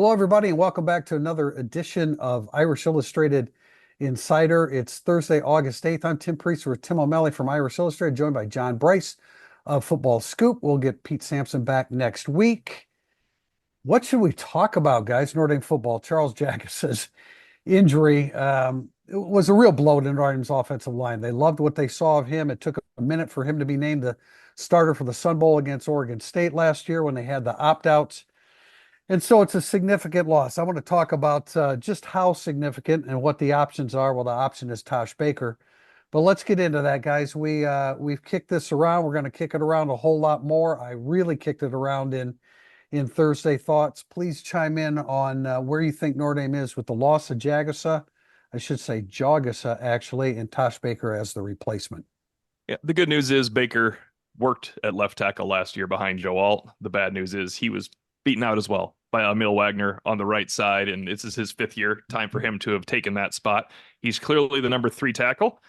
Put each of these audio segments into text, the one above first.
Hello, everybody, and welcome back to another edition of Irish Illustrated Insider. It's Thursday, August 8th. I'm Tim Priest with Tim O'Malley from Irish Illustrated, joined by John Bryce of Football Scoop. We'll get Pete Sampson back next week. What should we talk about, guys? Notre Dame football. Charles Jagus's injury it was a real blow to Notre Dame's offensive line. They loved what they saw of him. It took a minute for him to be named the starter for the Sun Bowl against Oregon State last year when they had the opt-outs. And so it's a significant loss. I want to talk about just how significant and what the options are. Well, the option is Tosh Baker, but let's get into that, guys. We've kicked this around. We're going to kick it around a whole lot more. I really kicked it around in Thursday thoughts. Please chime in on where you think Notre Dame is with the loss of Jagusa. I should say Jagusa actually, and Tosh Baker as the replacement. Yeah, the good news is Baker worked at left tackle last year behind Joe Alt. The bad news is he was beaten out as well by Emil Wagner on the right side, and this is his fifth year. Time for him to have taken that spot. He's clearly the number 3 tackle.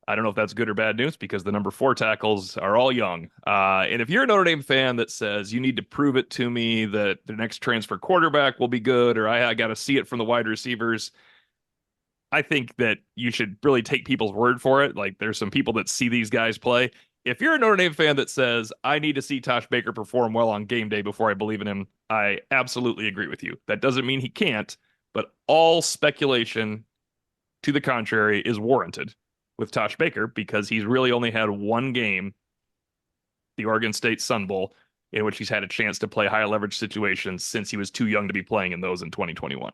I don't know if that's good or bad news because the number 4 tackles are all young. And if you're a Notre Dame fan that says you need to prove it to me that the next transfer quarterback will be good, or I got to see it from the wide receivers, I think that you should really take people's word for it. Like, there's some people that see these guys play. If you're a Notre Dame fan that says, I need to see Tosh Baker perform well on game day before I believe in him, I absolutely agree with you. That doesn't mean he can't, but all speculation to the contrary is warranted with Tosh Baker because he's really only had one game, the Oregon State Sun Bowl, in which he's had a chance to play high leverage situations since he was too young to be playing in those in 2021.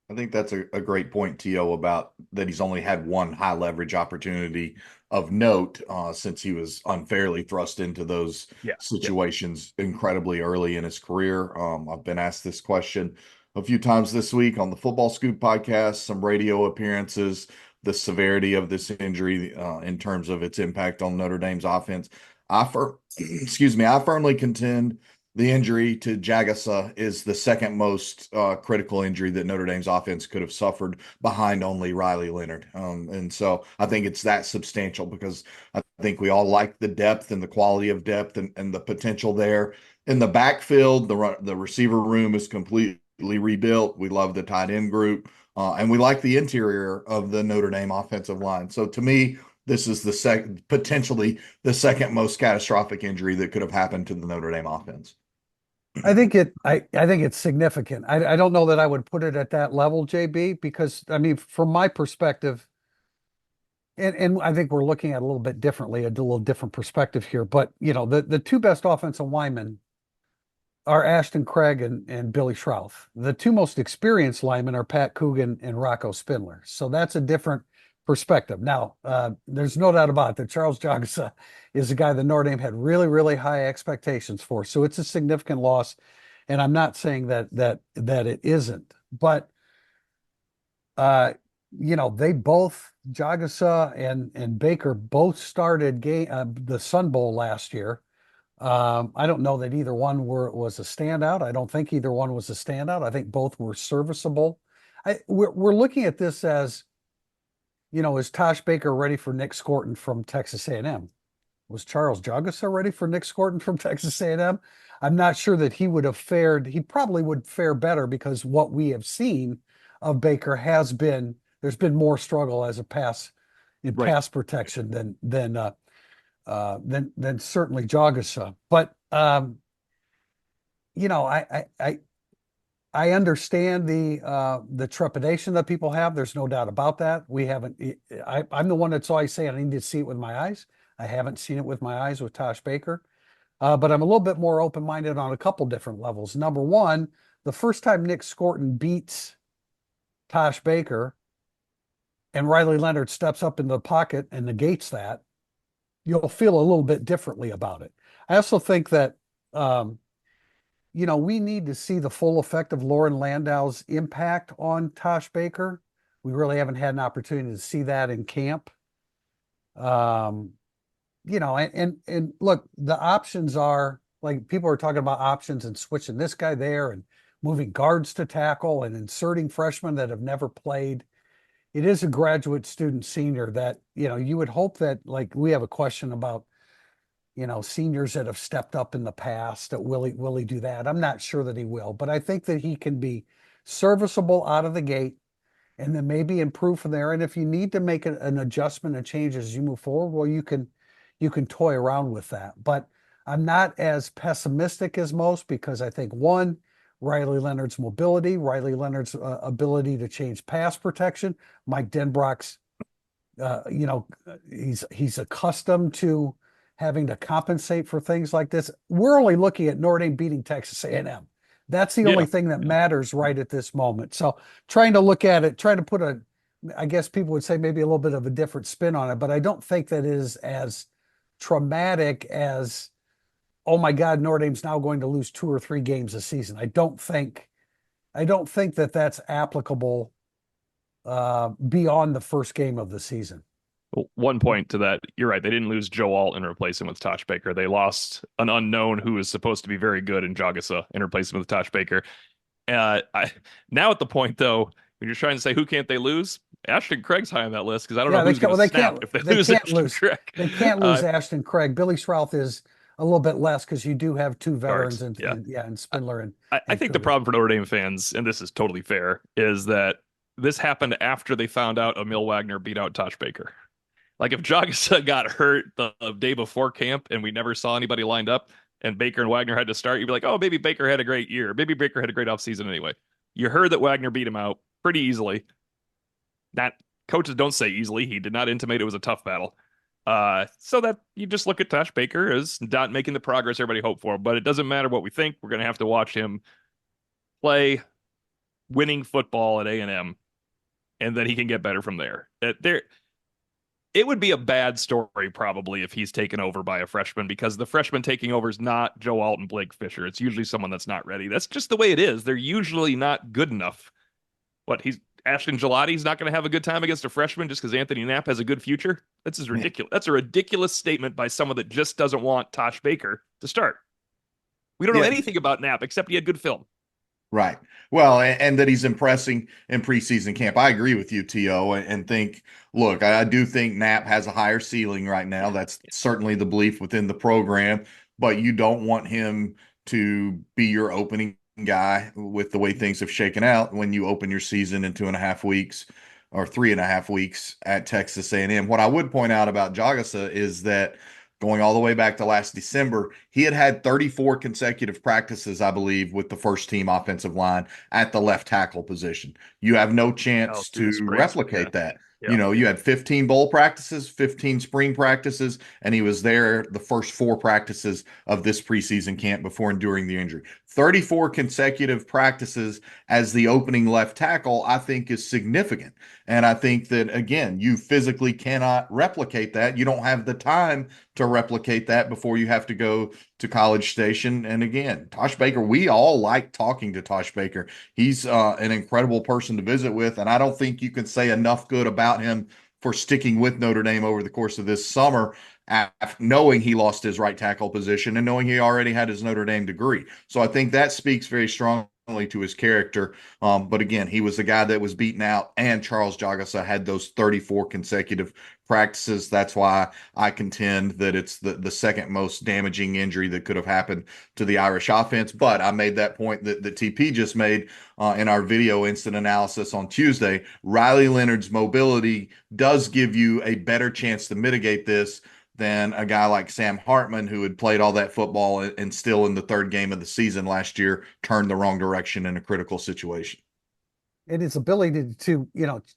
I think that's a great point, T.O., about that he's only had one high leverage opportunity of note since he was unfairly thrust into those Yeah. situations incredibly early in his career. I've been asked this question a few times this week on the Football Scoop podcast, some radio appearances, the severity of this injury in terms of its impact on Notre Dame's offense. I firmly contend the injury to Jagusa is the second most critical injury that Notre Dame's offense could have suffered behind only Riley Leonard. And so I think it's that substantial because I think we all like the depth and the quality of depth and the potential there. In the backfield, the receiver room is completely rebuilt. We love the tight end group, and we like the interior of the Notre Dame offensive line. So to me, this is potentially the second most catastrophic injury that could have happened to the Notre Dame offense. I think it's significant. I don't know that I would put it at that level, JB, because I mean, from my perspective, and I think we're looking at it a little bit differently, a little different perspective here. But the two best offensive linemen are Ashton Craig and Billy Schrauth. The two most experienced linemen are Pat Coogan and Rocco Spindler. So that's a different perspective. Now, there's no doubt about it that Charles Jagusa is a guy that Notre Dame had really, really high expectations for. So it's a significant loss, and I'm not saying that it isn't. But they both, Jagusa and Baker, both started the Sun Bowl last year. I don't know that either one was a standout. I don't think either one was a standout. I think both were serviceable. We're looking at this as, is Tosh Baker ready for Nick Scorton from Texas A&M? Was Charles Jagusa ready for Nick Scorton from Texas A&M? I'm not sure that he would have fared. He probably would fare better because what we have seen of Baker has been, there's been more struggle as a pass protection than certainly Jagusa. But I understand the trepidation that people have. There's no doubt about that. I'm the one that's always saying I need to see it with my eyes. I haven't seen it with my eyes with Tosh Baker, but I'm a little bit more open-minded on a couple different levels. Number one, the first time Nick Scorton beats Tosh Baker and Riley Leonard steps up in the pocket and negates that, you'll feel a little bit differently about it. I also think that, we need to see the full effect of Lauren Landau's impact on Tosh Baker. We really haven't had an opportunity to see that in camp. And look, the options are, like, people are talking about options and switching this guy there and moving guards to tackle and inserting freshmen that have never played. It is a graduate student senior that, you would hope that, like, we have a question about seniors that have stepped up in the past. That will he do that? I'm not sure that he will, but I think that he can be serviceable out of the gate and then maybe improve from there. And if you need to make an adjustment and change as you move forward, well, you can toy around with that. But I'm not as pessimistic as most because I think one, Riley Leonard's mobility, Riley Leonard's ability to change pass protection, Mike Denbrock's, he's accustomed to having to compensate for things like this. We're only looking at Notre Dame beating Texas A&M. That's the only thing that matters right at this moment. So trying to look at it, trying to put I guess people would say maybe a little bit of a different spin on it, but I don't think that is as traumatic as, oh my God, Notre Dame's now going to lose 2 or 3 games a season. I don't think that that's applicable beyond the first game of the season. Well, one point to that, you're right. They didn't lose Joe Alt and replace him with Tosh Baker. They lost an unknown who was supposed to be very good in Jagasa and replaced him with Tosh Baker. Now at the point, though, when you're trying to say who can't they lose, Ashton Craig's high on that list because I don't know who's going to snap if they lose Ashton Craig. They can't lose Ashton Craig. Billy Strouth is a little bit less because you do have 2 veterans and Spindler and I think the problem for Notre Dame fans, and this is totally fair, is that this happened after they found out Emil Wagner beat out Tosh Baker. Like if Jagasa got hurt the day before camp and we never saw anybody lined up and Baker and Wagner had to start, you'd be like, oh, maybe Baker had a great year. Maybe Baker had a great offseason anyway. You heard that Wagner beat him out pretty easily. Not coaches don't say easily. He did not intimate it was a tough battle. So that you just look at Tosh Baker as not making the progress everybody hoped for. But it doesn't matter what we think. We're going to have to watch him play winning football at A&M, and then he can get better from there. It would be a bad story probably if he's taken over by a freshman because the freshman taking over is not Joe Alt and Blake Fisher. It's usually someone that's not ready. That's just the way it is. They're usually not good enough. Ashton Gelati's not going to have a good time against a freshman just because Anthony Knapp has a good future? That's ridiculous. That's a ridiculous statement by someone that just doesn't want Tosh Baker to start. We don't know anything about Knapp except he had good film. Right. Well, and that he's impressing in preseason camp. I agree with you, T.O., and think, look, I do think Knapp has a higher ceiling right now. That's certainly the belief within the program, but you don't want him to be your opening guy with the way things have shaken out when you open your season in 2.5 weeks or 3.5 weeks at Texas A&M. What I would point out about Jagasa is that going all the way back to last December, he had 34 consecutive practices, I believe, with the first team offensive line at the left tackle position. You have no chance to replicate that. Yeah. You had 15 bowl practices, 15 spring practices, and he was there the first 4 practices of this preseason camp before enduring the injury. 34 consecutive practices as the opening left tackle, I think, is significant. And I think that, again, you physically cannot replicate that. You don't have the time to replicate that before you have to go to College Station. And again, Tosh Baker, we all like talking to Tosh Baker. He's an incredible person to visit with, and I don't think you can say enough good about him for sticking with Notre Dame over the course of this summer, knowing he lost his right tackle position and knowing he already had his Notre Dame degree. So I think that speaks very strongly to his character. But again, he was the guy that was beaten out, and Charles Jagasa had those 34 consecutive practices. That's why I contend that it's the second most damaging injury that could have happened to the Irish offense. But I made that point that TP just made in our video instant analysis on Tuesday. Riley Leonard's mobility does give you a better chance to mitigate this than a guy like Sam Hartman, who had played all that football and still in the 3rd game of the season last year turned the wrong direction in a critical situation. And his ability to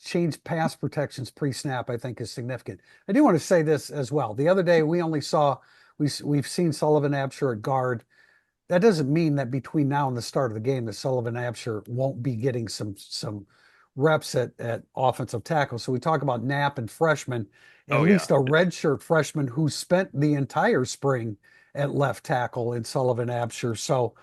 change pass protections pre-snap, I think, is significant. I do want to say this as well. The other day, we've seen Sullivan Absher at guard. That doesn't mean that between now and the start of the game, that Sullivan Absher won't be getting some reps at offensive tackle. So we talk about Knapp and freshmen, at least a redshirt freshman who spent the entire spring at left tackle in Sullivan Absher. So,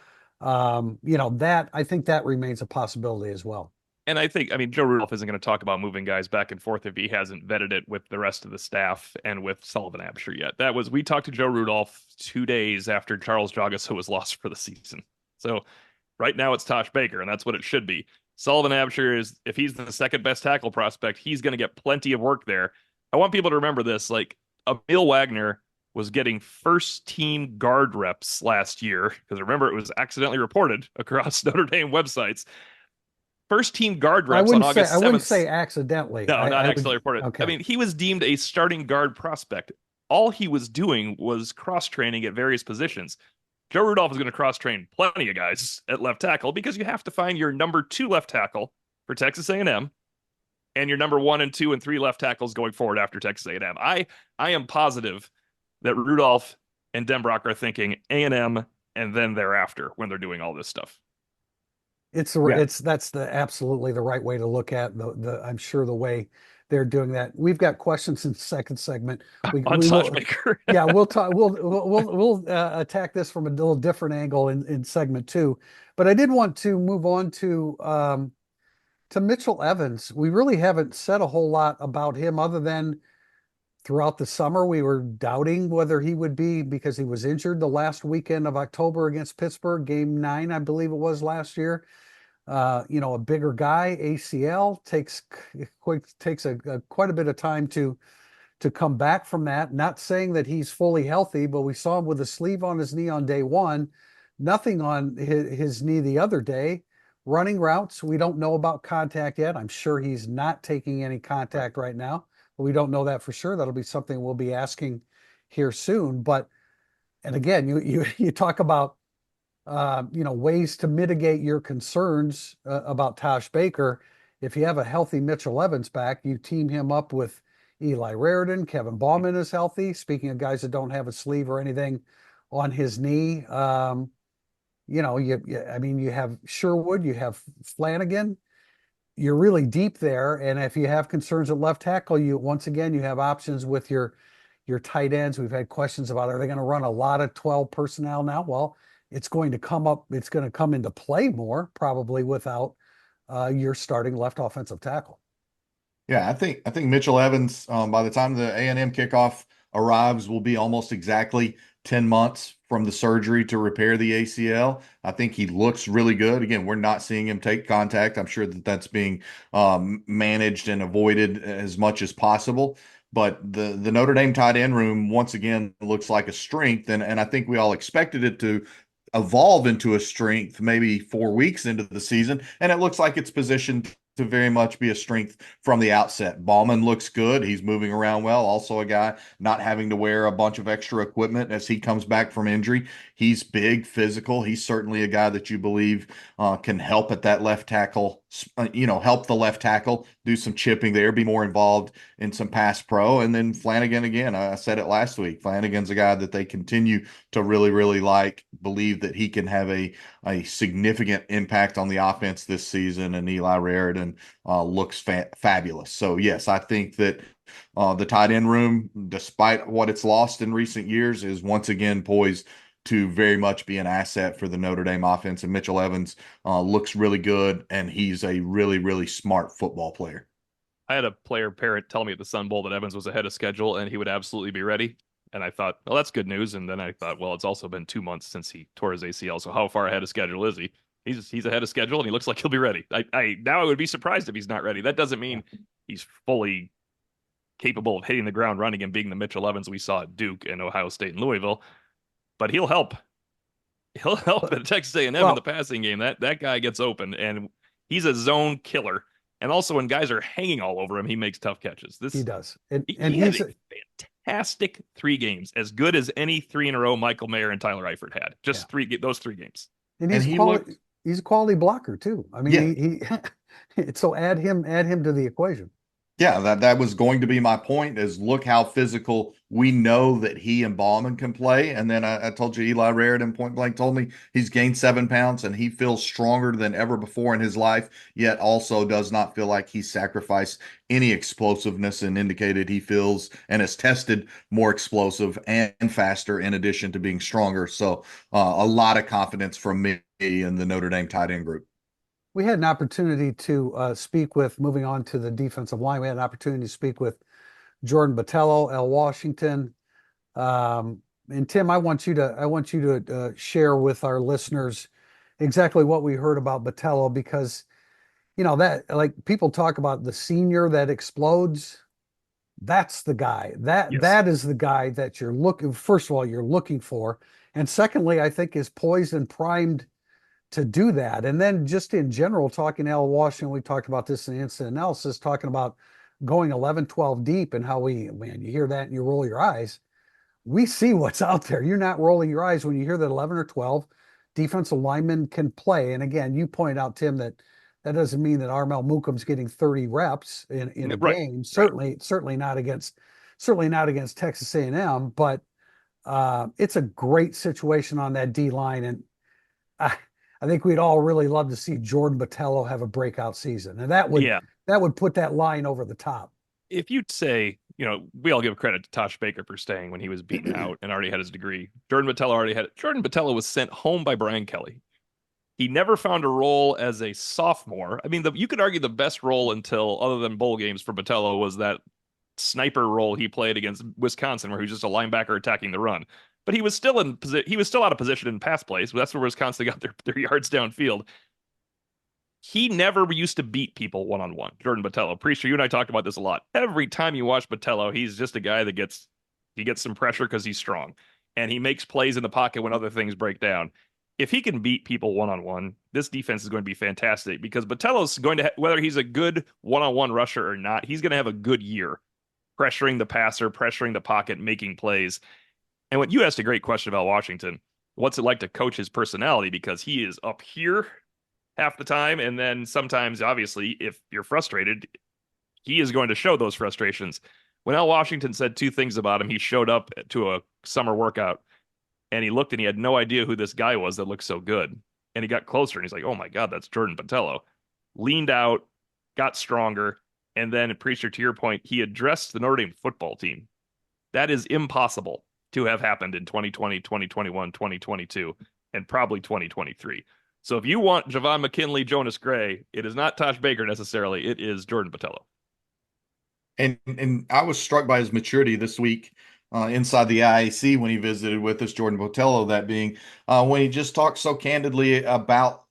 that I think that remains a possibility as well. And I think, Joe Rudolph isn't going to talk about moving guys back and forth if he hasn't vetted it with the rest of the staff and with Sullivan Absher yet. We talked to Joe Rudolph 2 days after Charles Jagasa was lost for the season. So right now it's Tosh Baker, and that's what it should be. Sullivan Absher if he's the second best tackle prospect, he's going to get plenty of work there. I want people to remember this, Emil Wagner was getting first team guard reps last year, because remember, it was accidentally reported across Notre Dame websites. First team guard reps on August I wouldn't 7th. say accidentally. No, not I would accidentally reported. I okay. mean, he was deemed a starting guard prospect. All he was doing was cross training at various positions. Joe Rudolph is going to cross train plenty of guys at left tackle, because you have to find your number 2 left tackle for Texas A&M and your number 1 and 2 and 3 left tackles going forward after Texas A&M. I am positive that Rudolph and Denbrock are thinking A&M and then thereafter when they're doing all this stuff. Yeah. That's the absolutely the right way to look at the I'm sure the way they're doing that. We've got questions in the second segment. On We Tosh will Baker. yeah, we'll talk we'll attack this from a little different angle in segment 2. But I did want to move on to Mitchell Evans. We really haven't said a whole lot about him other than throughout the summer we were doubting whether he would be, because he was injured the last weekend of October against Pittsburgh, game 9, I believe it was last year. A bigger guy, ACL takes quite a bit of time to come back from that. Not saying that he's fully healthy, but we saw him with a sleeve on his knee on day 1, nothing on his knee the other day. Running routes, we don't know about contact yet. I'm sure he's not taking any contact right now, but we don't know that for sure. That'll be something we'll be asking here soon. But and again, you talk about ways to mitigate your concerns about Tosh Baker. If you have a healthy Mitchell Evans back, you team him up with Eli Raridan. Kevin Bauman is healthy. Speaking of guys that don't have a sleeve or anything on his knee, you have Sherwood, you have Flanagan. You're really deep there, and if you have concerns at left tackle, you have options with your tight ends. We've had questions about, are they going to run a lot of 12 personnel now? Well, it's going to come into play more probably without your starting left offensive tackle. Yeah, I think Mitchell Evans, by the time the A&M kickoff arrives, will be almost exactly 10 months from the surgery to repair the ACL. I think he looks really good. Again, we're not seeing him take contact. I'm sure that that's being managed and avoided as much as possible. But the Notre Dame tight end room, once again, looks like a strength. And I think we all expected it to evolve into a strength maybe 4 weeks into the season. And it looks like it's positioned to very much be a strength from the outset. Ballman looks good. He's moving around well. Also a guy not having to wear a bunch of extra equipment as he comes back from injury. He's big, physical. He's certainly a guy that you believe can help at that left tackle, help the left tackle, do some chipping there, be more involved in some pass pro. And then Flanagan, again, I said it last week, Flanagan's a guy that they continue to really, really believe that he can have a significant impact on the offense this season. And Eli Raridan looks fabulous. So, yes, I think that the tight end room, despite what it's lost in recent years, is once again poised to very much be an asset for the Notre Dame offense. And Mitchell Evans looks really good, and he's a really, really smart football player. I had a player parent tell me at the Sun Bowl that Evans was ahead of schedule and he would absolutely be ready. And I thought, well, that's good news. And then I thought, well, it's also been 2 months since he tore his ACL. So how far ahead of schedule is he? He's ahead of schedule and he looks like he'll be ready. I would be surprised if he's not ready. That doesn't mean he's fully capable of hitting the ground running and being the Mitchell Evans we saw at Duke and Ohio State and Louisville, but he'll help. He'll help at Texas A&M in the passing game. That guy gets open and he's a zone killer. And also, when guys are hanging all over him, he makes tough catches. He does. He had a fantastic 3 games, as good as any 3 in a row Michael Mayer and Tyler Eifert had. Just those 3 games. And he's a quality blocker too. I mean, so add him to the equation. Yeah, that was going to be my point, is look how physical we know that he and Ballman can play. And then I told you Eli Raridan point blank told me he's gained 7 pounds and he feels stronger than ever before in his life, yet also does not feel like he's sacrificed any explosiveness, and indicated he feels and has tested more explosive and faster in addition to being stronger. So a lot of confidence from me in the Notre Dame tight end group. We had an opportunity to speak with, moving on to the defensive line, we had an opportunity to speak with Jordan Botelho, L. Washington. And Tim, I want you to share with our listeners exactly what we heard about Botelho, because, that, like, people talk about the senior that explodes. That's the guy. That Yes. that is the guy that you're looking. First of all, you're looking for, and secondly, I think is poised and primed to do that. And then just in general, talking to Al Washington, we talked about this in the instant analysis, talking about going 11, 12 deep and how man, you hear that and you roll your eyes. We see what's out there. You're not rolling your eyes when you hear that 11 or 12 defensive linemen can play. And again, you point out, Tim, that that doesn't mean that Armel Mukum's getting 30 reps in a Right. game. Right. Certainly not against Texas A&M, but it's a great situation on that D line. And I, I think we'd all really love to see Jordan Botelho have a breakout season. And Yeah. that would put that line over the top. If you'd say, we all give credit to Tosh Baker for staying when he was beaten out and already had his degree. Jordan Botelho was sent home by Brian Kelly. He never found a role as a sophomore. I mean, you could argue the best role until, other than bowl games for Botelho, was that sniper role he played against Wisconsin, where he was just a linebacker attacking the run. But he was still he was still out of position in pass plays. That's where Wisconsin got their yards downfield. He never used to beat people one-on-one. Jordan Botelho. Pretty sure you and I talked about this a lot. Every time you watch Botelho, he's just a guy that gets some pressure because he's strong. And he makes plays in the pocket when other things break down. If he can beat people one-on-one, this defense is going to be fantastic because Botelho's going to, whether he's a good one-on-one rusher or not, he's going to have a good year pressuring the passer, pressuring the pocket, making plays. And what you asked a great question about Washington, what's it like to coach his personality? Because he is up here half the time. And then sometimes, obviously, if you're frustrated, he is going to show those frustrations. When Al Washington said two things about him, he showed up to a summer workout and he looked and he had no idea who this guy was that looked so good. And he got closer and he's like, oh my God, that's Jordan Botelho. Leaned out, got stronger. And then, Priester, to your point, he addressed the Notre Dame football team. That is impossible to have happened in 2020, 2021, 2022, and probably 2023. So if you want Javon McKinley, Jonas Gray, it is not Tosh Baker necessarily. It is Jordan Botelho. And I was struck by his maturity this week inside the IAC when he visited with us, Jordan Botelho, that being when he just talked so candidly about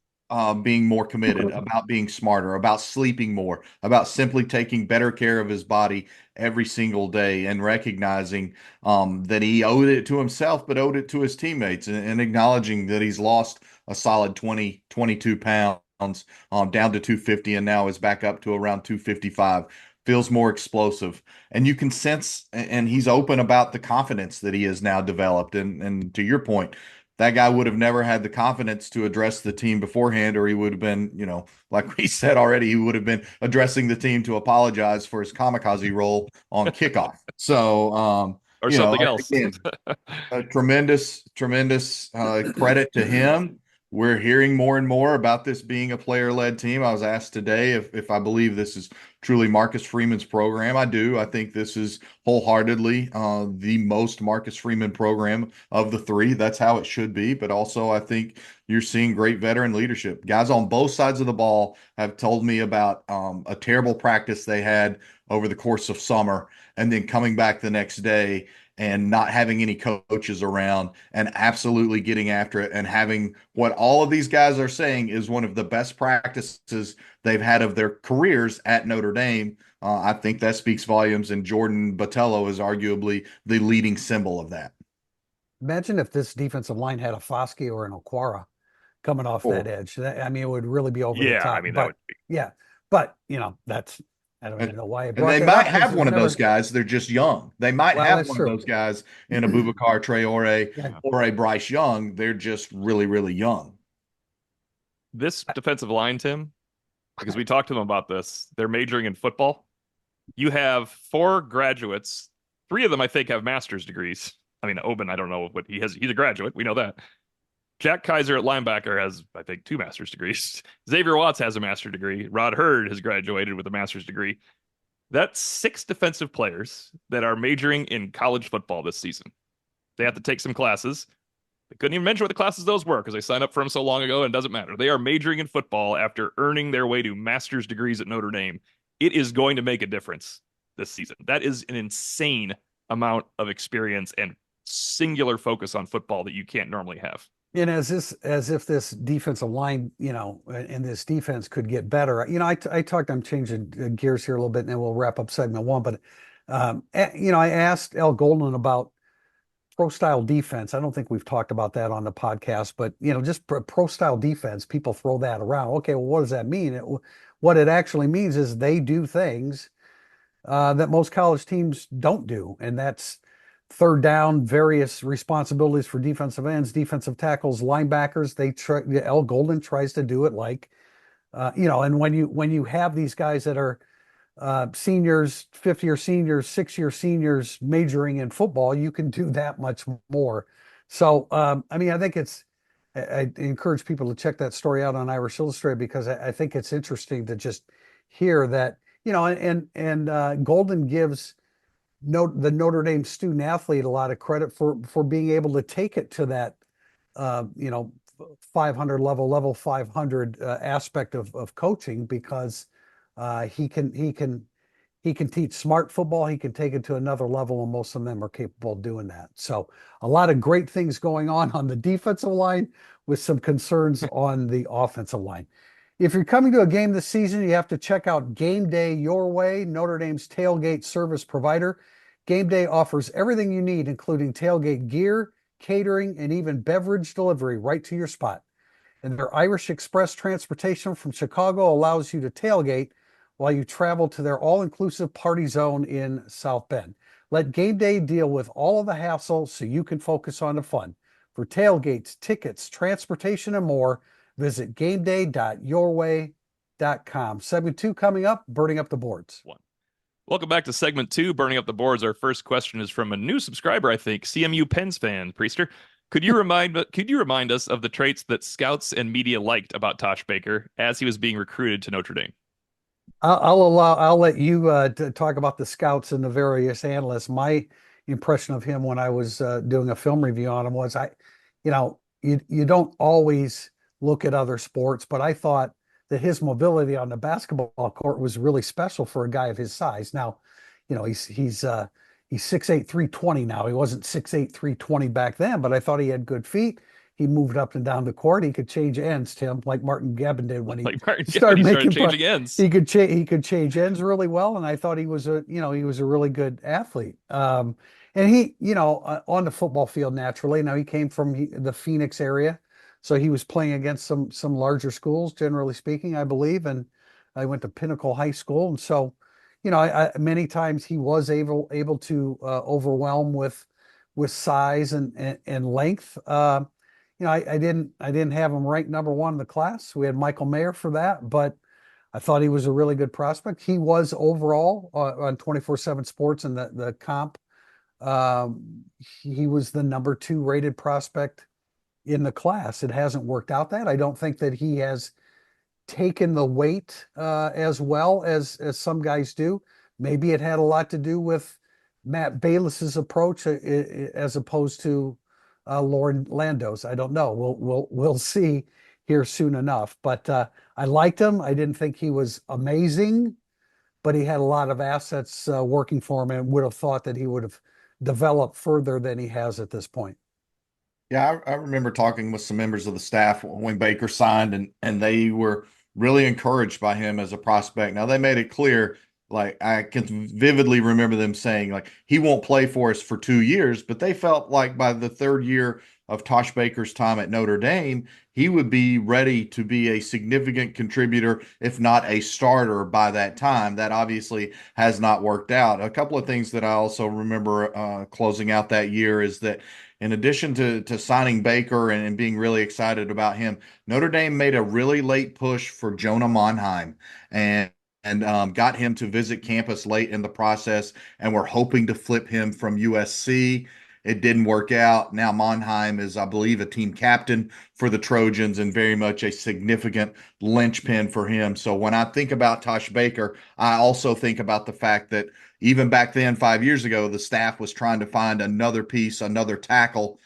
being more committed, about being smarter, about sleeping more, about simply taking better care of his body every single day and recognizing that he owed it to himself, but owed it to his teammates and acknowledging that he's lost a solid 20, 22 pounds down to 250 and now is back up to around 255. Feels more explosive. And you can sense, and he's open about the confidence that he has now developed. And to your point, that guy would have never had the confidence to address the team beforehand, or he would have been, like we said already, he would have been addressing the team to apologize for his kamikaze role on kickoff. So, or something else. Again, a tremendous credit to him. We're hearing more and more about this being a player-led team. I was asked today if I believe this is truly Marcus Freeman's program. I do. I think this is wholeheartedly the most Marcus Freeman program of the three. That's how it should be. But also, I think you're seeing great veteran leadership. Guys on both sides of the ball have told me about a terrible practice they had over the course of summer and then coming back the next day and not having any coaches around and absolutely getting after it and having what all of these guys are saying is one of the best practices they've had of their careers at Notre Dame. I think that speaks volumes, and Jordan Botelho is arguably the leading symbol of that. Imagine if this defensive line had a Foskey or an Okwara coming off that edge. It would really be over the top. I mean, but, that would be. Yeah, but, that's – I don't even know why I And brought they that might up, have one of never, those guys. They're just young. They might Well, have that's one true. of those guys in a Boubacar Traore Yeah. or a Bryce Young. They're just really, really young. This defensive line, Tim, because we talked to them about this, they're majoring in football. You have 4 graduates. 3 of them, I think, have master's degrees. I mean, Oben, I don't know what he has. He's a graduate. We know that. Jack Kaiser at linebacker has, I think, 2 master's degrees. Xavier Watts has a master's degree. Rod Hurd has graduated with a master's degree. That's 6 defensive players that are majoring in college football this season. They have to take some classes. They couldn't even mention what the classes those were because they signed up for them so long ago and it doesn't matter. They are majoring in football after earning their way to master's degrees at Notre Dame. It is going to make a difference this season. That is an insane amount of experience and singular focus on football that you can't normally have. And as if this defensive line, and this defense could get better. I talked, I'm changing gears here a little bit and then we'll wrap up segment 1, but I asked Al Golden about pro style defense. I don't think we've talked about that on the podcast, but just pro style defense, people throw that around. Okay, well, what does that mean? What it actually means is they do things that most college teams don't do, and that's third down, various responsibilities for defensive ends, defensive tackles, linebackers. L. Golden tries to do it like, and when you have these guys that are seniors, fifth-year seniors, six-year seniors majoring in football, you can do that much more. So, I think I encourage people to check that story out on Irish Illustrated because I think it's interesting to just hear that, and Golden gives the Notre Dame student athlete a lot of credit for being able to take it to that, uh, you know, 500 level 500 aspect of coaching because he can teach smart football. He can take it to another level, and most of them are capable of doing that. So, a lot of great things going on the defensive line with some concerns on the offensive line. If you're coming to a game this season, you have to check out Game Day Your Way, Notre Dame's tailgate service provider. Game Day offers everything you need, including tailgate gear, catering, and even beverage delivery right to your spot. And their Irish Express transportation from Chicago allows you to tailgate while you travel to their all-inclusive party zone in South Bend. Let Game Day deal with all of the hassle so you can focus on the fun. For tailgates, tickets, transportation, and more, visit gameday.yourway.com. Segment 2 coming up, burning up the boards. Welcome back to segment 2, Burning Up the Boards. Our first question is from a new subscriber, I think, CMU Pens fan, Priester. Could you remind us of the traits that scouts and media liked about Tosh Baker as he was being recruited to Notre Dame? I'll let you talk about the scouts and the various analysts. My impression of him when I was doing a film review on him was you don't always look at other sports, but I thought that his mobility on the basketball court was really special for a guy of his size. Now, he's 6'8", 320 now. He wasn't 6'8", 320 back then, but I thought he had good feet. He moved up and down the court. He could change ends, Tim, like Martin Gabbin did when he started making changing ends. He could change ends really well, and I thought he was a really good athlete. And he, on the football field naturally. Now he came from the Phoenix area, so he was playing against some larger schools, generally speaking, I believe. And I went to Pinnacle High School, and so many times he was able to overwhelm with size and length. I didn't have him ranked number one in the class. We had Michael Mayer for that, but I thought he was a really good prospect. He was overall on 24/7 Sports and the comp. He was the number 2 rated prospect in the class. It hasn't worked out that. I don't think that he has taken the weight as well as some guys do. Maybe it had a lot to do with Matt Bayless's approach as opposed to Lauren Lando's. I don't know. We'll see here soon enough. But I liked him. I didn't think he was amazing, but he had a lot of assets working for him, and would have thought that he would have developed further than he has at this point. Yeah, I remember talking with some members of the staff when Baker signed, and they were really encouraged by him as a prospect. Now, they made it clear, like I can vividly remember them saying, like, he won't play for us for 2 years, but they felt like by the third year of Tosh Baker's time at Notre Dame, he would be ready to be a significant contributor, if not a starter by that time. That obviously has not worked out. A couple of things that I also remember closing out that year is that in addition to signing Baker and being really excited about him, Notre Dame made a really late push for Jonah Monheim and got him to visit campus late in the process, and we're hoping to flip him from USC. It didn't work out. Now Monheim is, I believe, a team captain for the Trojans and very much a significant linchpin for him. So when I think about Tosh Baker, I also think about the fact that even back then, 5 years ago, the staff was trying to find another piece, another tackle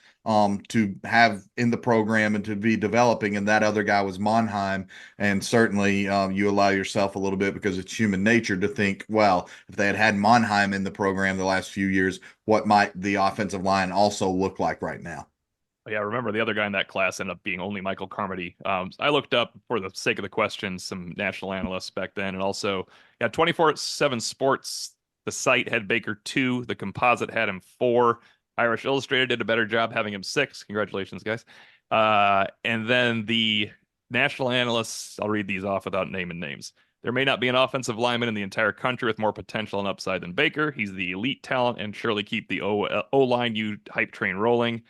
to have in the program and to be developing. And that other guy was Monheim. And certainly you allow yourself a little bit, because it's human nature, to think, well, if they had Monheim in the program the last few years, what might the offensive line also look like right now? Yeah, remember the other guy in that class ended up being only Michael Carmody. I looked up, for the sake of the question, some national analysts back then, and also, yeah, 24/7 Sports The site had Baker 2. The composite had him 4. Irish Illustrated did a better job having him 6. Congratulations, guys. And then the national analysts, I'll read these off without naming names. There may not be an offensive lineman in the entire country with more potential and upside than Baker. He's the elite talent and surely keep the O-line U hype train rolling.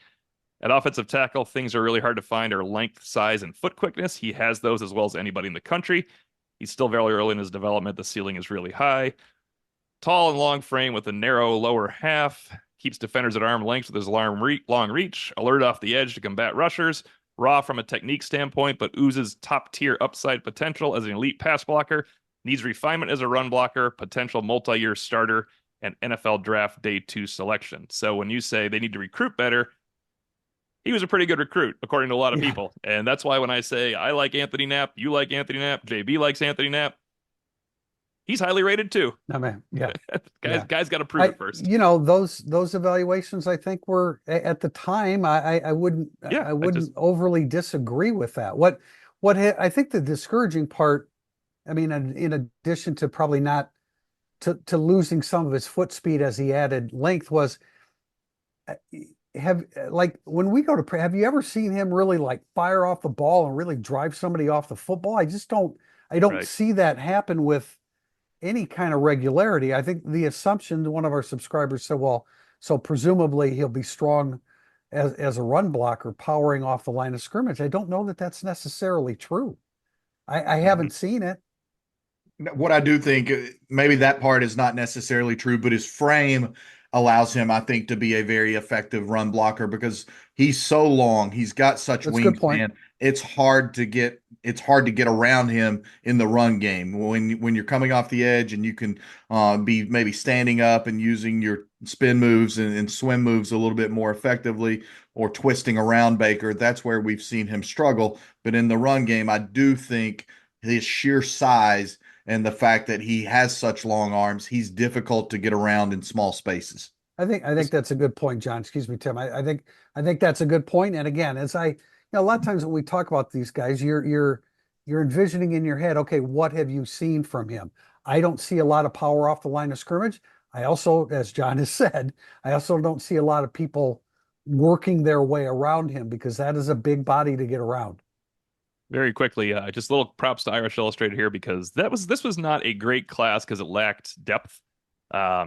At offensive tackle, things are really hard to find are length, size, and foot quickness. He has those as well as anybody in the country. He's still very early in his development. The ceiling is really high. Tall and long frame with a narrow lower half. Keeps defenders at arm length with his long reach. Alert off the edge to combat rushers. Raw from a technique standpoint, but oozes top-tier upside potential as an elite pass blocker. Needs refinement as a run blocker. Potential multi-year starter and NFL draft day 2 selection. So when you say they need to recruit better, he was a pretty good recruit, according to a lot of people. And that's why when I say I like Anthony Knapp, you like Anthony Knapp, JB likes Anthony Knapp, he's highly rated too. I mean, yeah. Guys got to prove it first. You know, those evaluations, I think, were at the time. I wouldn't overly disagree with that. What I think the discouraging part, I mean, in addition to probably not to losing some of his foot speed as he added length, was when we go to, have you ever seen him really like fire off the ball and really drive somebody off the football? I don't see that happen with any kind of regularity. I think the assumption, one of our subscribers said, well, so presumably he'll be strong as a run blocker powering off the line of scrimmage. I don't know that that's necessarily true. I haven't seen it. What I do think, maybe that part is not necessarily true, but his frame allows him, I think, to be a very effective run blocker because he's so long. He's got such wingspan. It's hard to get around him in the run game when you're coming off the edge and you can be maybe standing up and using your spin moves and swim moves a little bit more effectively, or twisting around Baker. That's where we've seen him struggle. But in the run game, I do think his sheer size and the fact that he has such long arms, he's difficult to get around in small spaces. I think that's a good point, John. Excuse me, Tim. I think that's a good point. And again, a lot of times when we talk about these guys, you're envisioning in your head, okay, what have you seen from him? I don't see a lot of power off the line of scrimmage. I also, as John has said, I also don't see a lot of people working their way around him because that is a big body to get around. Very quickly, just little props to Irish Illustrated here because this was not a great class because it lacked depth.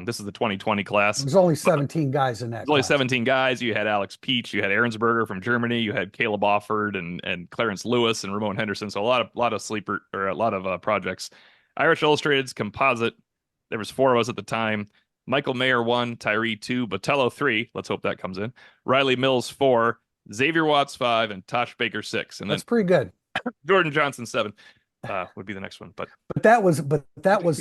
This is the 2020 class. There's only 17 guys in that class. Only 17 guys. You had Alex Peach, you had Ahrensberger from Germany, you had Caleb Offord and Clarence Lewis and Ramon Henderson. So a lot of projects. Irish Illustrated's composite. There was 4 of us at the time. Michael Mayer 1, Tyree 2, Botello 3. Let's hope that comes in. Riley Mills 4, Xavier Watts 5, and Tosh Baker 6. And that's pretty good. Jordan Johnson 7 would be the next one, but that was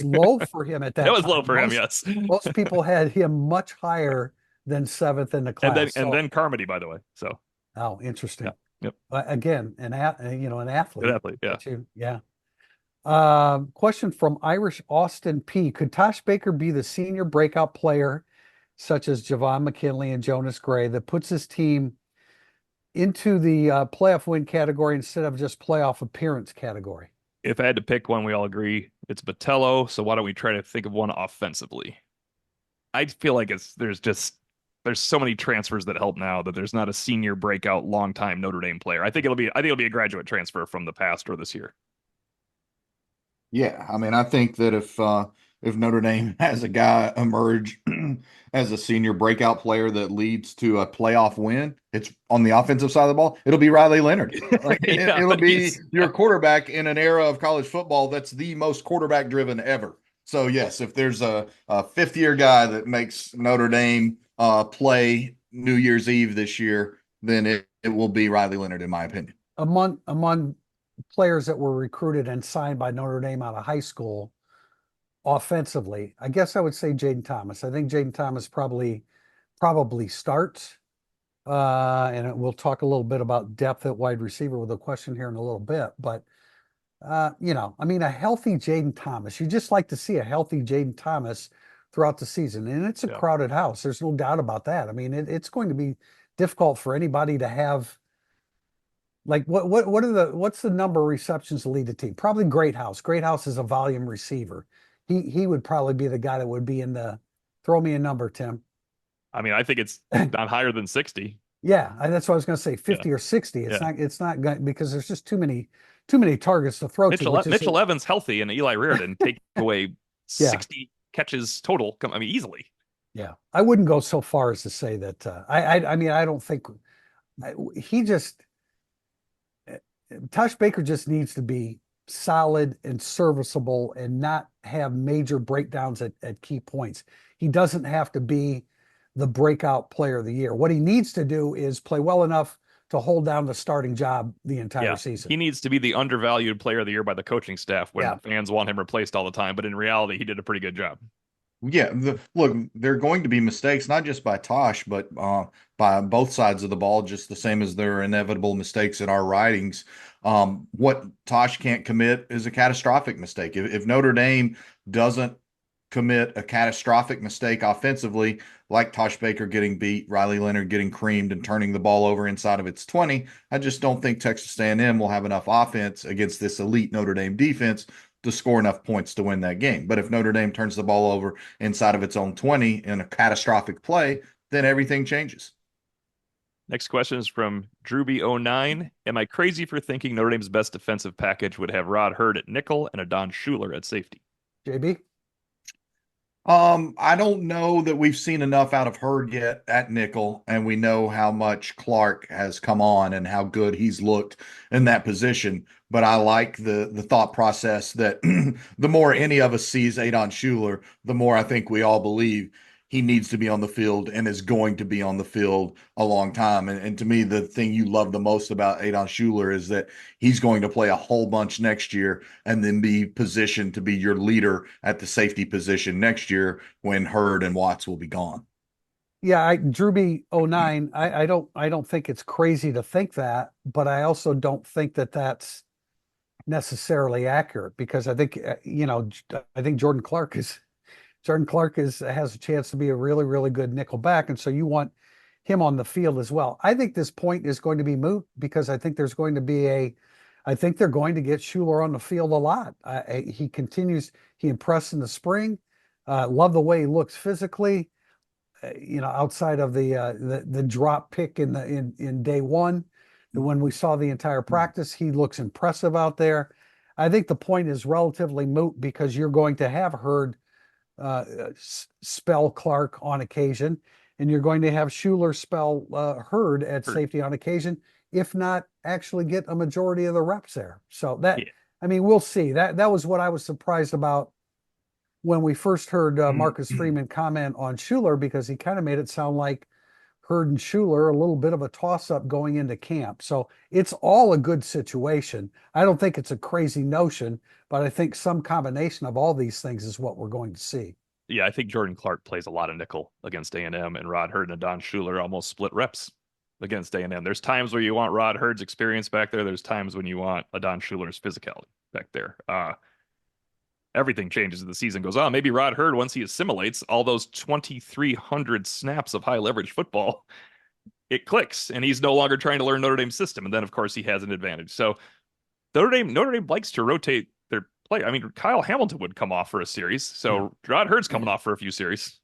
low for him at that. That was time. low for him, yes. Most people had him much higher than 7th in the class. And then Carmody, by the way. So interesting. Yeah. Yep. Again, an athlete. Good athlete, yeah. Question from Irish Austin P. Could Tosh Baker be the senior breakout player, such as Javon McKinley and Jonas Gray, that puts his team into the playoff win category instead of just playoff appearance category? If I had to pick one, we all agree it's Botello. So why don't we try to think of one offensively? I feel like there's so many transfers that help now that there's not a senior breakout longtime Notre Dame player. I think it'll be a graduate transfer from the past or this year. Yeah, I mean, I think that if Notre Dame has a guy emerge as a senior breakout player that leads to a playoff win, it's on the offensive side of the ball, it'll be Riley Leonard. It'll be your quarterback in an era of college football that's the most quarterback driven ever. So yes, if there's a 5th-year guy that makes Notre Dame play New Year's Eve this year, then it will be Riley Leonard, in my opinion. Among players that were recruited and signed by Notre Dame out of high school, offensively, I guess I would say Jaden Thomas. I think Jaden Thomas probably starts. And we'll talk a little bit about depth at wide receiver with a question here in a little bit. But, I mean, a healthy Jaden Thomas, you just like to see a healthy Jaden Thomas throughout the season. And it's a crowded house. There's no doubt about that. I mean, it's going to be difficult for anybody to have. Like what's the number of receptions to lead the team? Probably Greathouse. Greathouse is a volume receiver. he would probably be the guy that would be in the, throw me a number, Tim. I mean, I think it's not higher than 60. Yeah, that's what I was going to say, Yeah. 50 or 60. Yeah. It's not going because there's just too many targets to throw to, which is Mitchell Evans healthy and Eli Reardon take away yeah, 60 catches total. I mean, easily. yeah. I wouldn't go so far as to say that I mean I don't think he just Tosh Baker just needs to be solid and serviceable and not have major breakdowns at key points. He doesn't have to be the breakout player of the year. What he needs to do is play well enough to hold down the starting job the entire Yeah. season. He needs to be the undervalued player of the year by the coaching staff when Yeah. fans want him replaced all the time. But in reality, he did a pretty good job. Yeah, look, there are going to be mistakes, not just by Tosh, but by both sides of the ball, just the same as there are inevitable mistakes in our writings. What Tosh can't commit is a catastrophic mistake. If Notre Dame doesn't commit a catastrophic mistake offensively, like Tosh Baker getting beat, Riley Leonard getting creamed, and turning the ball over inside of its 20, I just don't think Texas A&M will have enough offense against this elite Notre Dame defense to score enough points to win that game. But if Notre Dame turns the ball over inside of its own 20 in a catastrophic play, then everything changes. Next question is from Drewby09. Am I crazy for thinking Notre Dame's best defensive package would have Rod Hurd at nickel and Adon Schuler at safety? JB? I don't know that we've seen enough out of Hurd yet at nickel, and we know how much Clark has come on and how good he's looked in that position. But I like the thought process that the more any of us sees Adon Schuler, the more I think we all believe he needs to be on the field and is going to be on the field a long time. And to me, the thing you love the most about Adon Schuler is that he's going to play a whole bunch next year and then be positioned to be your leader at the safety position next year when Hurd and Watts will be gone. Yeah, Drewby09, I don't think it's crazy to think that, but I also don't think that that's necessarily accurate because I think I think Jordan Clark has a chance to be a really, really good nickel back. And so you want him on the field as well. I think this point is going to be moot because I think there's going to be I think they're going to get Schuler on the field a lot. He impressed in the spring. Love the way he looks physically. Outside of the drop pick in day one, when we saw the entire practice, he looks impressive out there. I think the point is relatively moot because you're going to have Hurd spell Clark on occasion, and you're going to have Schuler spell Hurd at safety on occasion, if not actually get a majority of the reps there. So I mean, we'll see. That was what I was surprised about when we first heard Marcus Freeman comment on Schuler, because he kind of made it sound like Hurd and Schuler a little bit of a toss-up going into camp. So it's all a good situation. I don't think it's a crazy notion, but I think some combination of all these things is what we're going to see. Yeah, I think Jordan Clark plays a lot of nickel against A&M, and Rod Hurd and Adon Schuler almost split reps against A&M. There's times where you want Rod Hurd's experience back there. There's times when you want Adon Schuler's physicality back there. Everything changes as the season goes on. Maybe Rod Hurd, once he assimilates all those 2,300 snaps of high leverage football, it clicks, and he's no longer trying to learn Notre Dame's system. And then, of course, he has an advantage. So Notre Dame likes to rotate their play. I mean, Kyle Hamilton would come off for a series. So Rod Hurd's coming off for a few series.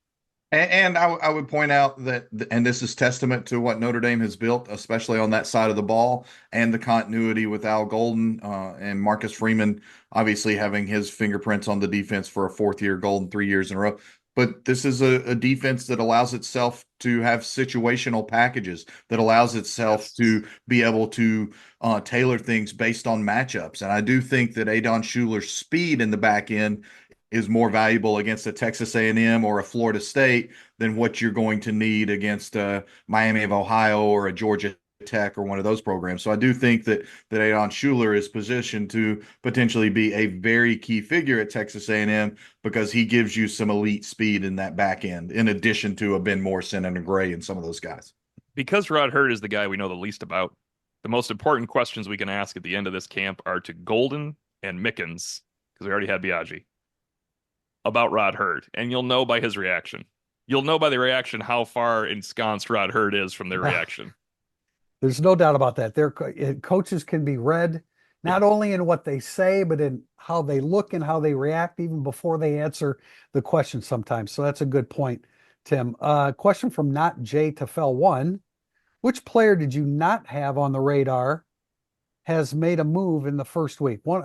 And I would point out that, and this is testament to what Notre Dame has built, especially on that side of the ball, and the continuity with Al Golden and Marcus Freeman, obviously having his fingerprints on the defense for a fourth year Golden 3 years in a row. But this is a defense that allows itself to have situational packages, that allows itself to be able to tailor things based on matchups. And I do think that Adon Schuler's speed in the back end is more valuable against a Texas A&M or a Florida State than what you're going to need against Miami of Ohio or a Georgia Tech or one of those programs. So I do think that Adon Schuler is positioned to potentially be a very key figure at Texas A&M because he gives you some elite speed in that back end, in addition to a Ben Morrison and a Gray and some of those guys. Because Rod Hurd is the guy we know the least about, the most important questions we can ask at the end of this camp are to Golden and Mickens, because we already had Biaggi, about Rod Hurd, and you'll know by his reaction. You'll know by the reaction how far ensconced Rod Hurd is from their reaction. There's no doubt about that. Their coaches can be read. not only in what they say, but in how they look and how they react even before they answer the question sometimes. So that's a good point, Tim. Question from Not J to Fel One. Which player did you not have on the radar has made a move in the first week? One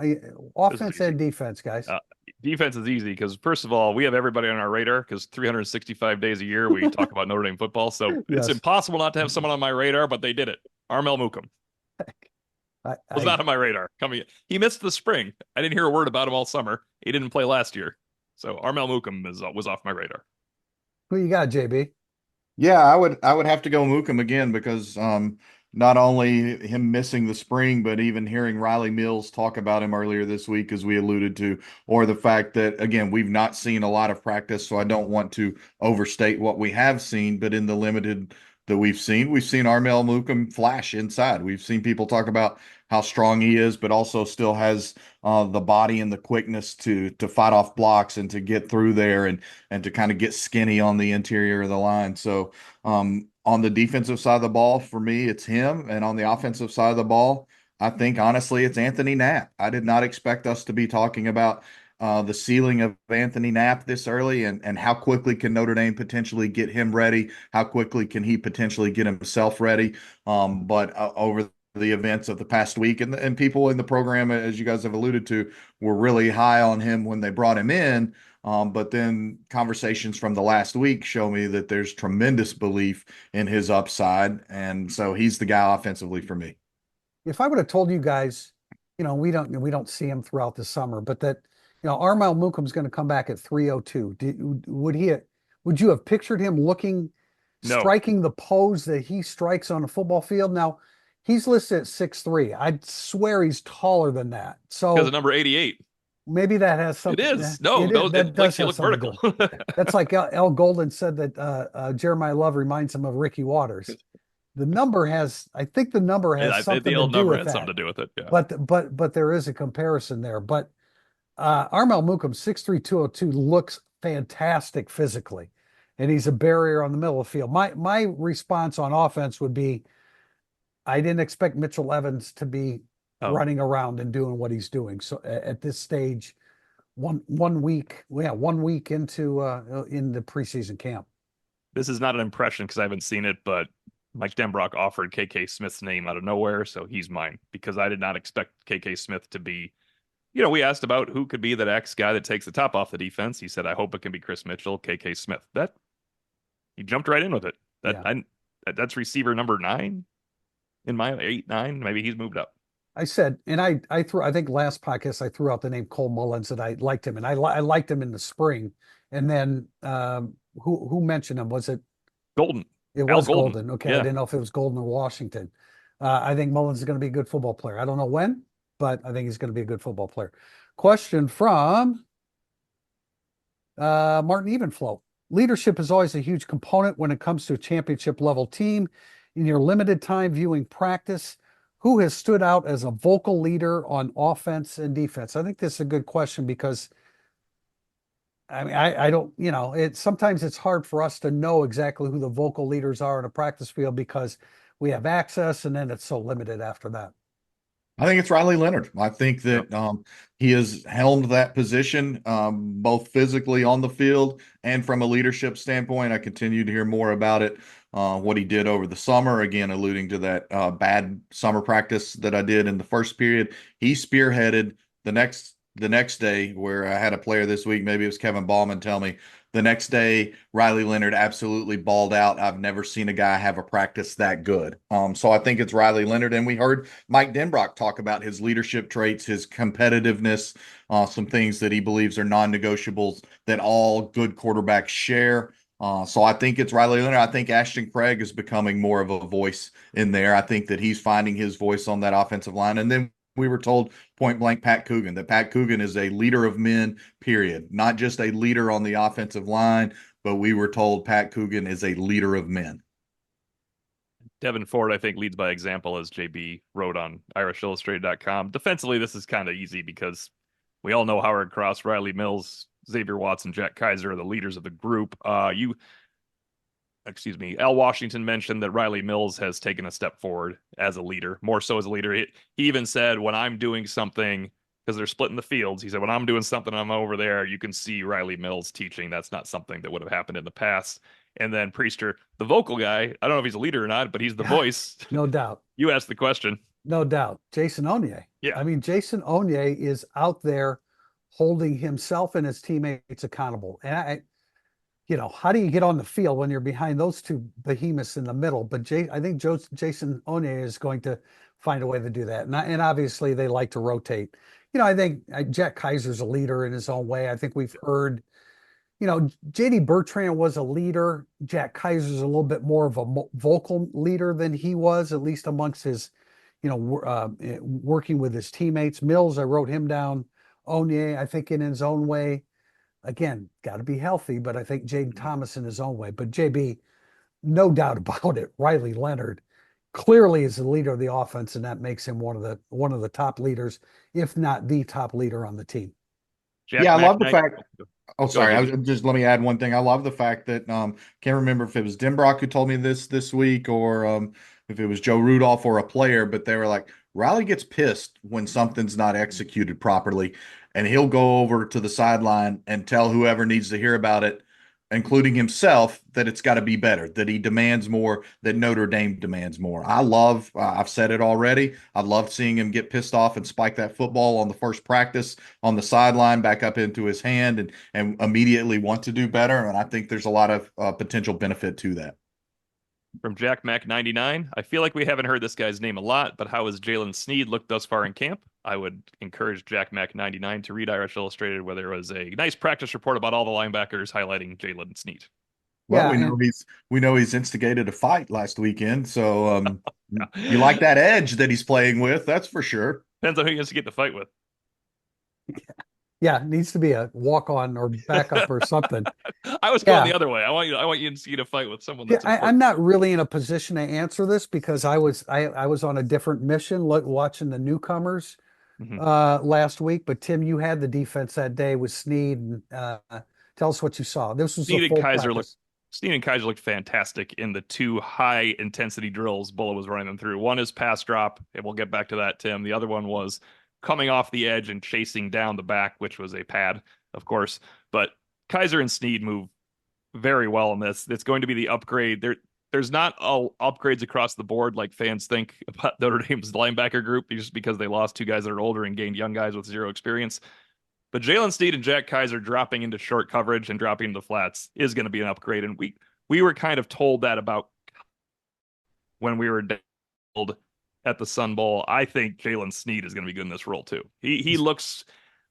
offense and defense, guys. Uh, Defense is easy because, first of all, we have everybody on our radar because 365 days a year we talk about Notre Dame football. So it's Yes. impossible not to have someone on my radar, but they did it. Armel Mukam I, was I not on my radar. He missed the spring. I didn't hear a word about him all summer. He didn't play last year. So Armel Mukam was off my radar. Who you got, JB? Yeah, I would have to go Mookum again because not only him missing the spring, but even hearing Riley Mills talk about him earlier this week, as we alluded to, or the fact that again we've not seen a lot of practice, so I don't want to overstate what we have seen, but in the limited that we've seen Armel Mookum flash inside. We've seen people talk about how strong he is, but also still has the body and the quickness to fight off blocks and to get through there and to kind of get skinny on the interior of the line. So on the defensive side of the ball, for me, it's him. And on the offensive side of the ball, I think honestly, it's Anthony Knapp. I did not expect us to be talking about the ceiling of Anthony Knapp this early and how quickly can Notre Dame potentially get him ready? How quickly can he potentially get himself ready? But over the events of the past week and people in the program, as you guys have alluded to, were really high on him when they brought him in. But then conversations from the last week show me that there's tremendous belief in his upside. And so he's the guy offensively for me. If I would have told you guys, we don't see him throughout the summer, but that Armel Mukum's going to come back at 302. Would you have pictured him No, striking the pose that he strikes on a football field? Now, he's listed at 6'3". I'd swear he's taller than that. because of So number 88. maybe that has It something. is. No, It is, no, that it does makes you have look something to vertical. do. That's like L. Golden said that Jeremiah Love reminds him of Ricky Waters. I think the number has The something to old do number with had something that. to do with it. Yeah. But there is a comparison there. But Armel Mukam, 6'3", 202, looks fantastic physically, and he's a barrier on the middle of the field. My response on offense would be, I didn't expect Mitchell Evans to be Oh, running around and doing what he's doing. So at this stage, one week, yeah, 1 week into in the preseason camp. this is not an impression because I haven't seen it, but Mike Denbrock offered KK Smith's name out of nowhere, so he's mine because I did not expect KK Smith to be. We asked about who could be that X guy that takes the top off the defense. He said, "I hope it can be Chris Mitchell, KK Smith." That he jumped right in with it. Yeah. That's receiver number 9 in my 8, 9. Maybe he's moved up. I said, and I think last podcast I threw out the name Cole Mullins that I liked him, and I liked him in the spring. And then who mentioned him? Was it? Golden, It Al was Golden. Golden. Okay, I Yeah, didn't know if it was Golden or Washington. I think Mullins is going to be a good football player. I don't know when, but I think he's going to be a good football player. Question from Martin Evenflow. Leadership is always a huge component when it comes to a championship level team. In your limited time viewing practice, who has stood out as a vocal leader on offense and defense? I think this is a good question because I mean, I don't, sometimes it's hard for us to know exactly who the vocal leaders are in a practice field because we have access and then it's so limited after that. I think it's Riley Leonard. I think yep. that he has helmed that position both physically on the field and from a leadership standpoint. I continue to hear more about it, what he did over the summer. Again, alluding to that bad summer practice that I did in the first period. He spearheaded the next day where I had a player this week, maybe it was Kevin Ballman, tell me the next day Riley Leonard absolutely balled out. I've never seen a guy have a practice that good. So I think it's Riley Leonard. And we heard Mike Denbrock talk about his leadership traits, his competitiveness, some things that he believes are non-negotiables that all good quarterbacks share. So I think it's Riley Leonard. I think Ashton Craig is becoming more of a voice in there. I think that he's finding his voice on that offensive line. And then we were told point blank Pat Coogan that Pat Coogan is a leader of men, period. Not just a leader on the offensive line, but we were told Pat Coogan is a leader of men. Devin Ford, I think, leads by example, as JB wrote on IrishIllustrated.com. Defensively, this is kind of easy because we all know Howard Cross, Riley Mills, Xavier Watson, Jack Kaiser are the leaders of the group. Al Washington mentioned that Riley Mills has taken a step forward as a leader, more so as a leader. He even said, when I'm doing something, because they're splitting the fields, he said, when I'm doing something, I'm over there, you can see Riley Mills teaching. That's not something that would have happened in the past. And then Priester, the vocal guy, I don't know if he's a leader or not, but he's the voice. No doubt. You asked the question. No doubt. Jason Onye. Yeah. I mean, Jason Onye is out there holding himself and his teammates accountable. And how do you get on the field when you're behind those two behemoths in the middle? But I think Jason Onye is going to find a way to do that. And obviously they like to rotate. I think Jack Kaiser's a leader in his own way. I think we've heard, JD Bertrand was a leader. Jack Kaiser's a little bit more of a vocal leader than he was, at least amongst his, working with his teammates. Mills, I wrote him down. Onye, I think in his own way. Again, got to be healthy, but I think Jaden Thomas in his own way. But JB, no doubt about it, Riley Leonard clearly is the leader of the offense, and that makes him one of the top leaders, if not the top leader on the team. Jack I love the McKnight. fact. Oh, sorry. ahead. Let me add one thing. I love the fact that can't remember if it was Denbrock who told me this week, or if it was Joe Rudolph or a player, but they were like, Riley gets pissed when something's not executed properly, and he'll go over to the sideline and tell whoever needs to hear about it, including himself, that it's got to be better, that he demands more, that Notre Dame demands more. I've said it already, I love seeing him get pissed off and spike that football on the first practice on the sideline back up into his hand and immediately want to do better. And I think there's a lot of potential benefit to that. From Jack Mac 99, I feel like we haven't heard this guy's name a lot, but how has Jalen Sneed looked thus far in camp? I would encourage Jack Mac 99 to read Irish Illustrated, where there was a nice practice report about all the linebackers highlighting Jalen Sneed. Well, we know he's instigated a fight last weekend, so you like that edge that he's playing with, that's for sure. Depends on who he has to get the fight with. Yeah, it needs to be a walk-on or backup or something. I was going the other way. I want you to fight with someone that's I'm not really in a position to answer this because I was on a different mission watching the newcomers last week. But Tim, you had the defense that day with Sneed. And, tell us what you saw. This was Sneed a full and practice. Sneed and Kaiser looked fantastic in the two high-intensity drills Bulla was running them through. One is pass drop, and we'll get back to that, Tim. The other one was coming off the edge and chasing down the back, which was a pad, of course. But Kaiser and Sneed move very well in this. It's going to be the upgrade. There's not all upgrades across the board like fans think about Notre Dame's linebacker group, just because they lost two guys that are older and gained young guys with zero experience. But Jalen Sneed and Jack Kaiser dropping into short coverage and dropping into flats is going to be an upgrade. And we were kind of told that about when we were told at the Sun Bowl. I think Jalen Sneed is going to be good in this role too. He looks.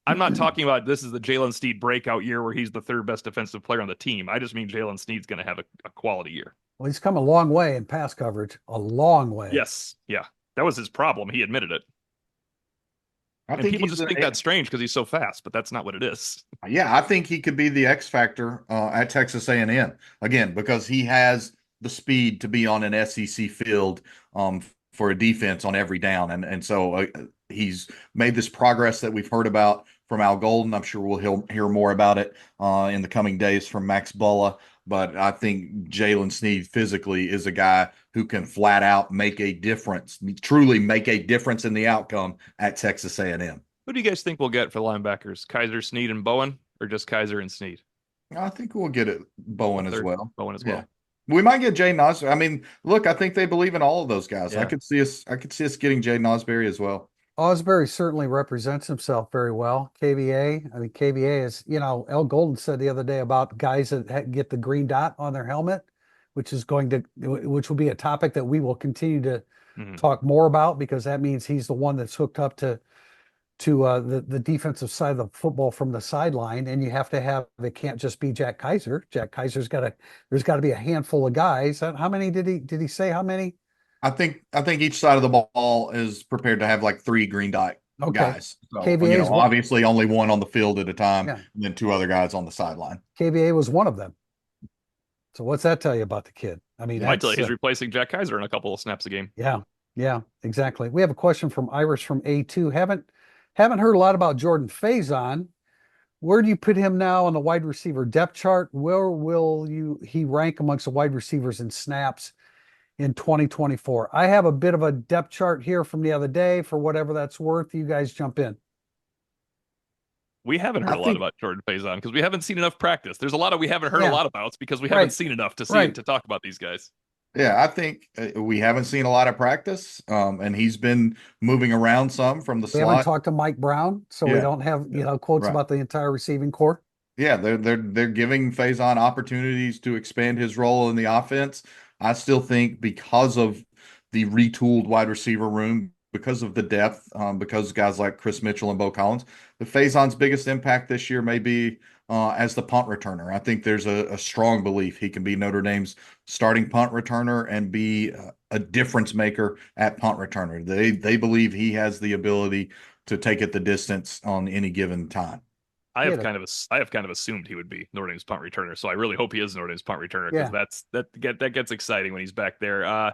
I'm not talking about this is the Jalen Sneed breakout year where he's the third best defensive player on the team. I just mean Jalen Sneed's going to have a quality year. Well, he's come a long way in pass coverage, a long way. Yes, yeah, that was his problem. He admitted it. And people just think that's strange because he's so fast, but that's not what it is. Yeah, I think he could be the X factor at Texas A&M again, because he has the speed to be on an SEC field for a defense on every down, and so he's made this progress that we've heard about from Al Golden. I'm sure we'll hear more about it in the coming days from Max Bulla. But I think Jalen Sneed physically is a guy who can flat out make a difference, truly make a difference in the outcome at Texas A&M. Who do you guys think we'll get for linebackers? Kaiser, Sneed, and Bowen, or just Kaiser and Sneed? I think we'll get it Bowen as well. Bowen as well. We might get Jay Nosbury. I mean, look, I think they believe in all of those guys. Yeah. I could see us getting Jay Nosbury as well. Osbury certainly represents himself very well. KVA, I mean, KVA is, Al Golden said the other day about guys that get the green dot on their helmet, which will be a topic that we will continue to talk more about, because that means he's the one that's hooked up to the defensive side of the football from the sideline. And you have to have, it can't just be Jack Kaiser. Jack Kaiser's there's got to be a handful of guys. How many did he say? How many? I think each side of the ball is prepared to have like 3 green dot guys. So, KVA obviously only one on the field at a time, and then 2 other guys on the sideline. KVA was one of them. So what's that tell you about the kid? I mean, I tell you, he's replacing Jack Kaiser in a couple of snaps a game. Yeah, exactly. We have a question from Irish from A2. Haven't heard a lot about Jordan Faison, Where do you put him now on the wide receiver depth chart? Where will he rank amongst the wide receivers in snaps in 2024? I have a bit of a depth chart here from the other day for whatever that's worth. You guys jump in. We haven't heard I a lot think, about Jordan Faison because we haven't seen enough practice. There's a lot of we haven't heard a Yeah, lot about because we haven't right, seen enough to see it right. to talk about these guys. yeah, I think we haven't seen a lot of practice, and he's been moving around some from the We haven't slot. talked to Mike Brown, so we Yeah, don't have, Yeah. quotes right. about the entire receiving core. Yeah, they're giving Faison opportunities to expand his role in the offense. I still think because of the retooled wide receiver room, because of the depth, because guys like Chris Mitchell and Bo Collins, the Faison's biggest impact this year may be as the punt returner. I think there's a strong belief he can be Notre Dame's starting punt returner and be a difference maker at punt returner. They believe he has the ability to take it the distance on any given time. He had a, I have kind of assumed he would be Notre Dame's punt returner, so I really hope he is Notre Dame's punt returner because yeah, that gets exciting when he's back there.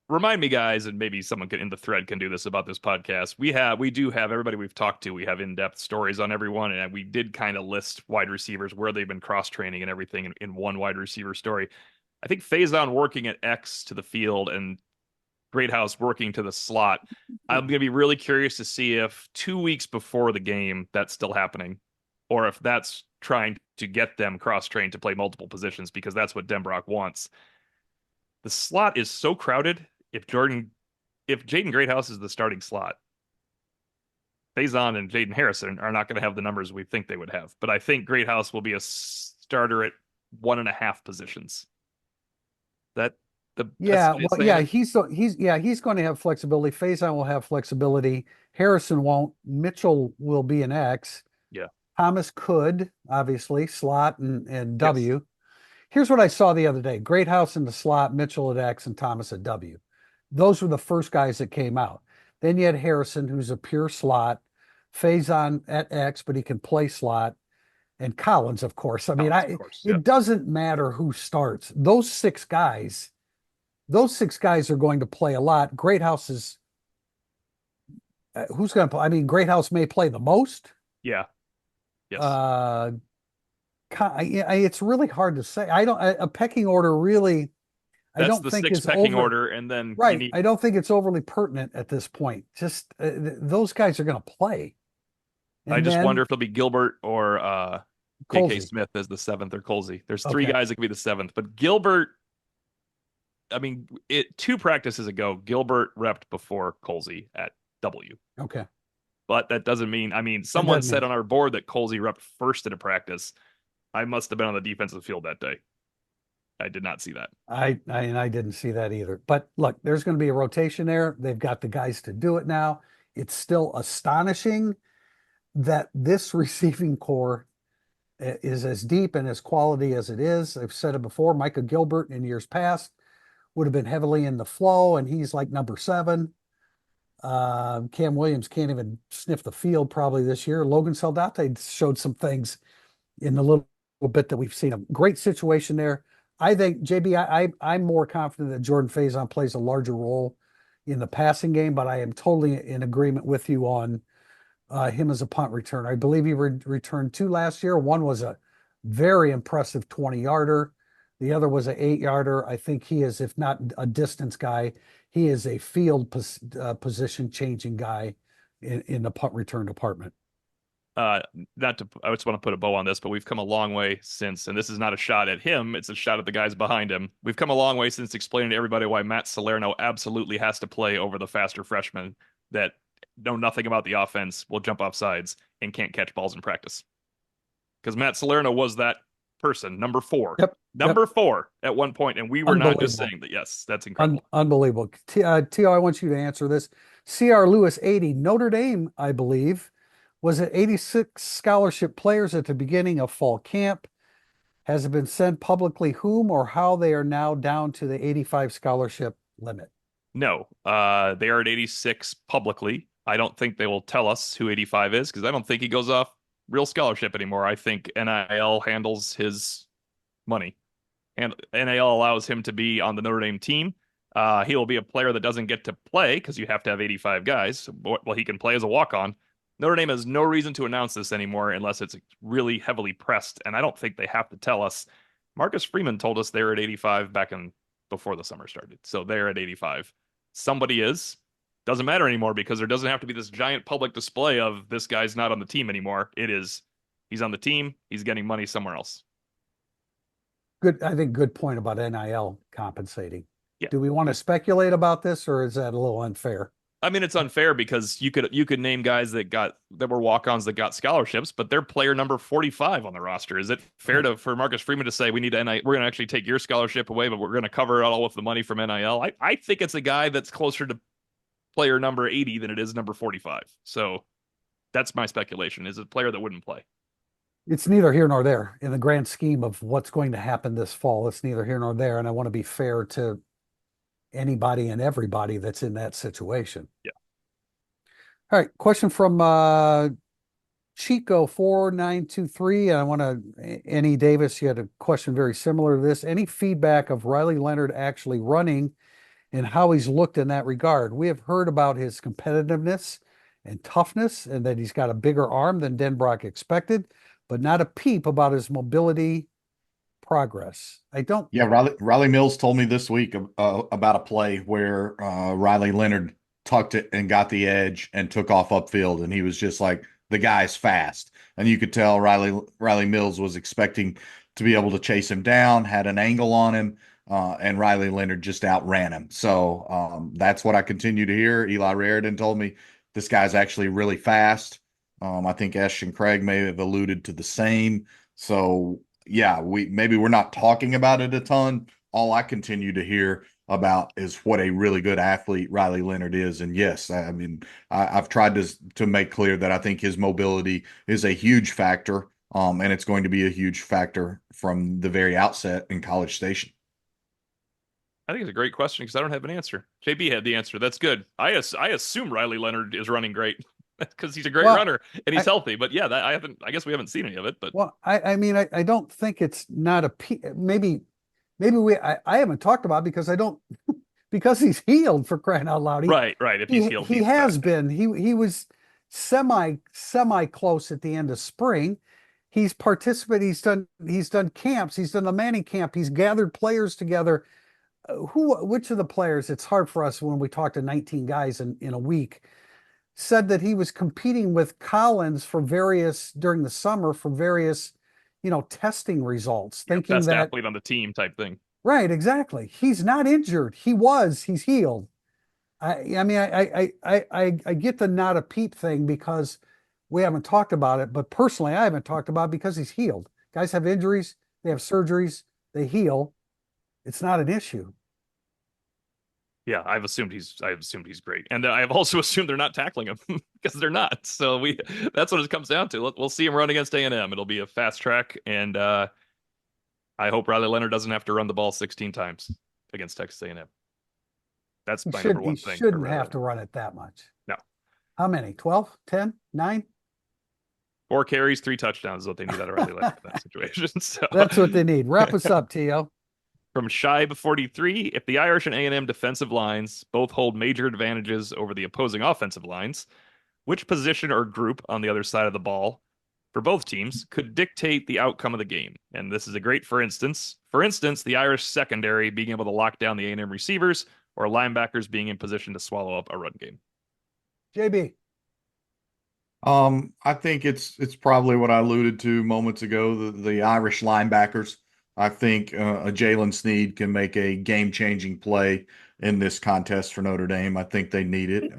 Remind me, guys, and maybe someone in the thread can do this about this podcast. We do have everybody we've talked to. We have in-depth stories on everyone, and we did kind of list wide receivers where they've been cross training and everything in one wide receiver story. I think Faison working at X to the field and Greathouse working to the slot. I'm going to be really curious to see if 2 weeks before the game that's still happening, or if that's trying to get them cross trained to play multiple positions because that's what Denbrock wants. The slot is so crowded. If Jaden Greathouse is the starting slot, Faison and Jaden Harrison are not going to have the numbers we think they would have. But I think Greathouse will be a starter at 1.5 positions. That that's yeah, what he's well, saying yeah, it. he's going to have flexibility. Faison will have flexibility. Harrison won't. Mitchell will be an X. Yeah. Thomas could obviously slot and Yes. W. Here's what I saw the other day: Greathouse in the slot, Mitchell at X, and Thomas at W. Those were the first guys that came out. Then you had Harrison, who's a pure slot, Faison at X, but he can play slot, and Collins, of course. I mean, Collins, of course. Yeah. it doesn't matter who starts. Those six guys are going to play a lot. Greathouse is who's going to play? I mean, Greathouse may play the most. Yeah. Yes. Uh, it's really hard to say. I don't a pecking order really. I That's don't the think six is pecking over. order, and then you Right. need. I don't think it's overly pertinent at this point. Just those guys are going to play, I and just wonder then if it'll be Gilbert or J.K. Colsey. Smith as the seventh or Colsey. There's three Okay. guys that could be the seventh, but Gilbert. I mean, 2 practices ago, Gilbert repped before Colsey at W. Okay. But that doesn't mean. I mean, That someone doesn't said mean on our board that Colsey repped first in a practice. I must have been on the defensive field that day. I did not see that. I didn't see that either. But look, there's going to be a rotation there. They've got the guys to do it now. It's still astonishing that this receiving core is as deep and as quality as it is. I've said it before. Micah Gilbert in years past would have been heavily in the flow, and he's like number 7. Cam Williams can't even sniff the field probably this year. Logan Saldate showed some things in the little bit that we've seen. A great situation there. I think JB, I'm more confident that Jordan Faison plays a larger role in the passing game, but I am totally in agreement with you on him as a punt returner. I believe he returned 2 last year. One was a very impressive 20-yarder. The other was an 8-yarder. I think he is, if not a distance guy, he is a field position changing guy in the punt return department. Not to, I just want to put a bow on this, but we've come a long way since, and this is not a shot at him, it's a shot at the guys behind him. We've come a long way since explaining to everybody why Matt Salerno absolutely has to play over the faster freshmen that know nothing about the offense, will jump off sides, and can't catch balls in practice. Because Matt Salerno was that person, number 4. Yep. Number 4 at one point, and we were not just saying that. Yes, that's incredible. Unbelievable. T.O., I want you to answer this. C.R. Lewis, 80, Notre Dame, I believe, was at 86 scholarship players at the beginning of fall camp. Has it been said publicly whom or how they are now down to the 85 scholarship limit? No, they are at 86 publicly. I don't think they will tell us who 85 is because I don't think he goes off real scholarship anymore. I think NIL handles his money, and NIL allows him to be on the Notre Dame team. He will be a player that doesn't get to play because you have to have 85 guys. Well, he can play as a walk-on, Notre Dame has no reason to announce this anymore unless it's really heavily pressed, and I don't think they have to tell us. Marcus Freeman told us they were at 85 back in before the summer started, so they're at 85. Somebody is. Doesn't matter anymore because there doesn't have to be this giant public display of this guy's not on the team anymore. It is he's on the team, he's getting money somewhere else. Good. I think good point about NIL compensating. Yeah. Do we want to speculate about this, or is that a little unfair? I mean, it's unfair because you could name guys that were walk-ons that got scholarships, but they're player number 45 on the roster. Is it fair for Marcus Freeman to say we need to we're going to actually take your scholarship away, but we're going to cover it all with the money from NIL? I think it's a guy that's closer to player number 80 than it is number 45. So that's my speculation. Is a player that wouldn't play. It's neither here nor there in the grand scheme of what's going to happen this fall. It's neither here nor there, and I want to be fair to anybody and everybody that's in that situation. Yeah. All right. Question from Chico 4923. And I want to, Annie Davis, you had a question very similar to this. Any feedback of Riley Leonard actually running and how he's looked in that regard? We have heard about his competitiveness and toughness and that he's got a bigger arm than Denbrock expected, but not a peep about his mobility progress. I don't. Yeah, Riley Mills told me this week about a play where Riley Leonard tucked it and got the edge and took off upfield, and he was just like, the guy's fast, and you could tell Riley Mills was expecting to be able to chase him down, had an angle on him, and Riley Leonard just outran him. So that's what I continue to hear. Eli Raridan told me this guy's actually really fast. I think Ashton Craig may have alluded to the same. So yeah, we're not talking about it a ton. All I continue to hear about is what a really good athlete Riley Leonard is. And yes, I mean, I've tried to make clear that I think his mobility is a huge factor, and it's going to be a huge factor from the very outset in College Station. I think it's a great question because I don't have an answer. JB had the answer. That's good. I assume Riley Leonard is running great because he's a great runner and he's healthy. But yeah, I guess we haven't seen any of it. But I mean, I don't think it's not maybe I haven't talked about it because I don't because he's healed, for crying out loud. Right. If he's healed, he has been. He was semi close at the end of spring. He's participated. He's done camps. He's done the Manning camp. He's gathered players together. Which of the players? It's hard for us when we talk to 19 guys in a week. Said that he was competing with Collins during the summer for various, testing results, thinking best that athlete on the team type thing. Right, exactly. He's not injured. He's healed. I mean, I get the not a peep thing because we haven't talked about it, but personally, I haven't talked about it because he's healed. Guys have injuries, they have surgeries, they heal. It's not an issue. Yeah, I've assumed he's great, and I've also assumed they're not tackling him because they're not. So that's what it comes down to. We'll see him run against A&M. It'll be a fast track, and I hope Riley Leonard doesn't have to run the ball 16 times against Texas A&M. That's my number one thing. He shouldn't have to run it that much. No. How many? 12, 10, 9? 4 carries, 3 touchdowns is what they need out of Riley Leonard in that situation. So that's what they need. Wrap us up, Tio. From Shibe 43, if the Irish and A&M defensive lines both hold major advantages over the opposing offensive lines, which position or group on the other side of the ball for both teams could dictate the outcome of the game? And this is a great for instance. For instance, the Irish secondary being able to lock down the A&M receivers or linebackers being in position to swallow up a run game. JB. I think it's probably what I alluded to moments ago, the Irish linebackers. I think a Jalen Sneed can make a game-changing play in this contest for Notre Dame. I think they need it.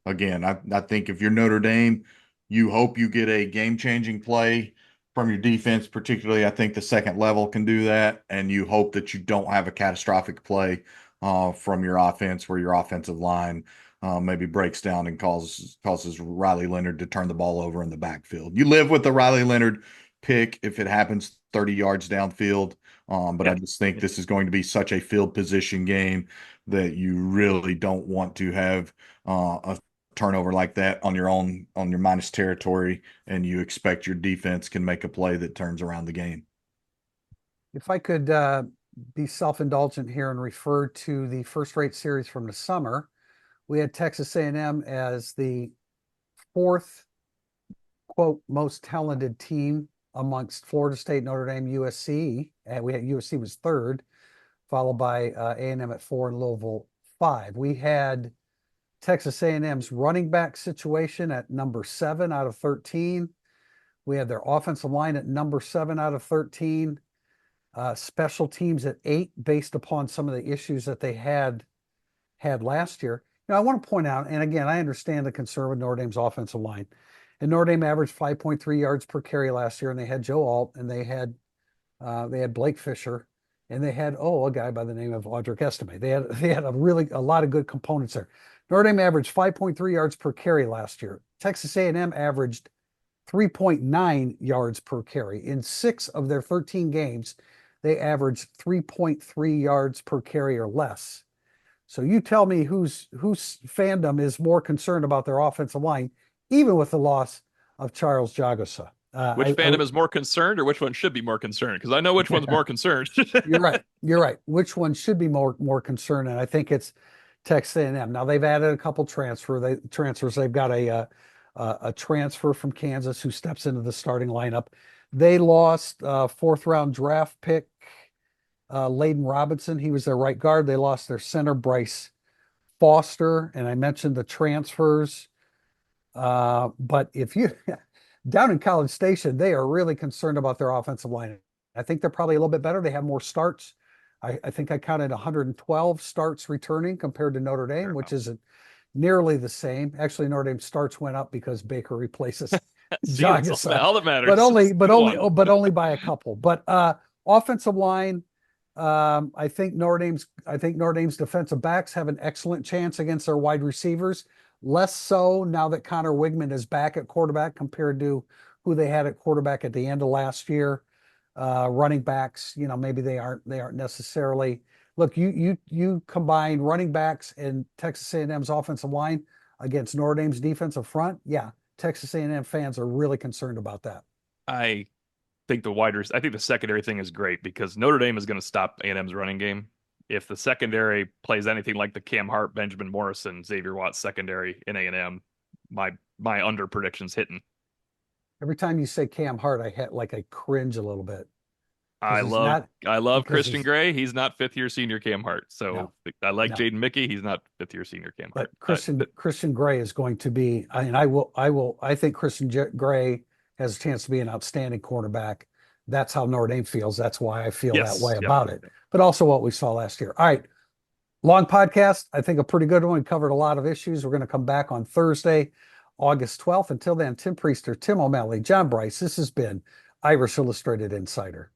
Again, I think if you're Notre Dame, you hope you get a game-changing play from your defense, particularly I think the second level can do that, and you hope that you don't have a catastrophic play from your offense where your offensive line maybe breaks down and causes Riley Leonard to turn the ball over in the backfield. You live with the Riley Leonard pick if it happens 30 yards downfield. But I just think this is going to be such a field position game that you really don't want to have a turnover like that on your minus territory, and you expect your defense can make a play that turns around the game. If I could be self-indulgent here and refer to the first-rate series from the summer, we had Texas A&M as the 4th quote most talented team amongst Florida State, Notre Dame, USC, and we had USC was third, followed by A&M at 4 and Louisville 5. We had Texas A&M's running back situation at number 7 out of 13. We had their offensive line at number 7 out of 13. Special teams at 8, based upon some of the issues that they had last year. I want to point out, and again, I understand the concern with Notre Dame's offensive line. And Notre Dame averaged 5.3 yards per carry last year, and they had Joe Alt, and they had Blake Fisher, and they had a guy by the name of Audric Estime. They had a lot of good components there. Notre Dame averaged 5.3 yards per carry last year. Texas A&M averaged 3.9 yards per carry. In 6 of their 13 games, they averaged 3.3 yards per carry or less. So you tell me whose fandom is more concerned about their offensive line, even with the loss of Charles Jagosa. Which fandom is more concerned, or which one should be more concerned? Because I know which one's more concerned. You're right. You're right. Which one should be more concerned? And I think it's Texas A&M. Now they've added a couple transfers. They've got a transfer from Kansas who steps into the starting lineup. They lost 4th round draft pick Layden Robinson. He was their right guard. They lost their center Bryce Foster, and I mentioned the transfers. But if you down in College Station, they are really concerned about their offensive line. I think they're probably a little bit better. They have more starts. I think I counted 112 starts returning compared to Notre Dame, which isn't nearly the same. Actually, Notre Dame starts went up because Baker replaces Jagosa. All that matters. But only by a couple. But offensive line, I think Notre Dame's defensive backs have an excellent chance against their wide receivers. Less so now that Connor Wigman is back at quarterback compared to who they had at quarterback at the end of last year. Running backs, maybe they aren't necessarily. Look, you combine running backs and Texas A&M's offensive line against Notre Dame's defensive front. Yeah, Texas A&M fans are really concerned about that. I think the secondary thing is great because Notre Dame is going to stop A&M's running game. If the secondary plays anything like the Cam Hart, Benjamin Morrison, Xavier Watts secondary in A&M, my under prediction's hitting. Every time you say Cam Hart, I cringe a little bit. I love Christian Gray. He's not 5th-year senior Cam Hart. So I like Jaden Mickey. He's not 5th-year senior Cam Hart. But Christian Gray is going to be, I think Christian Gray has a chance to be an outstanding cornerback. That's how Notre Dame feels. That's why I feel that way about it. But also what we saw last year. All right. Long podcast. I think a pretty good one. We covered a lot of issues. We're going to come back on Thursday, August 12th. Until then, Tim Priester, Tim O'Malley, John Bryce. This has been Irish Illustrated Insider.